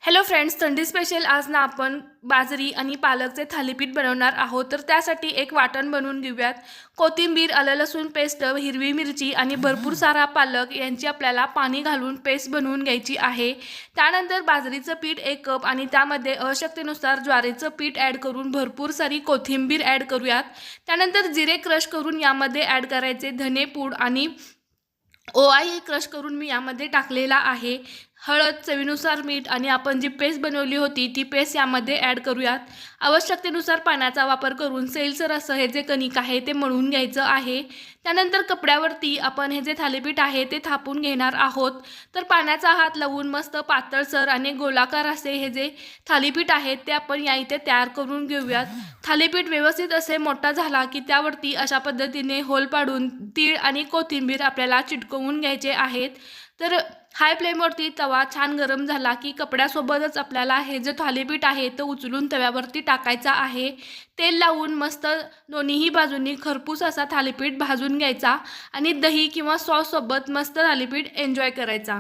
Hello friends, थंडी special आज ना आपण बाजरी आणि पालकचे थालीपीठ बनवणार आहोत। तर त्यासाठी एक वाटण बनवून घेऊयात। कोथिंबीर, आलं लसूण पेस्ट, हिरवी मिरची आणि भरपूर सारा पालक यांची आपल्याला पाणी घालून पेस्ट बनवून घ्यायची आहे। त्यानंतर बाजरीचं पीठ 1 कप आणि त्यामध्ये आवश्यकतेनुसार ज्वारीचं पीठ ॲड करून भरपूर सारी कोथिंबीर ॲड करूयात। त्यानंतर जिरे क्रश करून यामध्ये ॲड करायचे, धने पूड आणि ओवाही क्रश करून मी यामध्ये टाकलेला आहे। हळद, चवीनुसार मीठ आणि आपण जी पेस्ट बनवली होती ती पेस्ट यामध्ये ॲड करूयात। आवश्यकतेनुसार पाण्याचा वापर करून सैलसर असं हे जे कणिक आहे ते मळून घ्यायचं आहे। त्यानंतर कपड्यावरती आपण हे जे थालीपीठ आहे ते थापून घेणार आहोत। तर पाण्याचा हात लावून मस्त पातळसर आणि गोलाकार असे हे जे थालीपीठ आहे ते आपण या इथे तयार करून घेऊयात। थालीपीठ व्यवस्थित असे मोठा झाला की त्यावरती अशा पद्धतीने होल पाडून तीळ आणि कोथिंबीर आपल्याला चिटकवून घ्यायचे आहेत। तर हाय फ्लेमवरती तवा छान गरम झाला की कपड्यासोबतच आपल्याला हे जे थालीपीठ आहे ते उचलून तव्यावरती टाकायचा आहे। तेल लावून मस्त दोन्हीही बाजूंनी खरपूस असा थालीपीठ भाजून घ्यायचा आणि दही किंवा सॉस सोबत मस्त थालीपीठ एन्जॉय करायचा।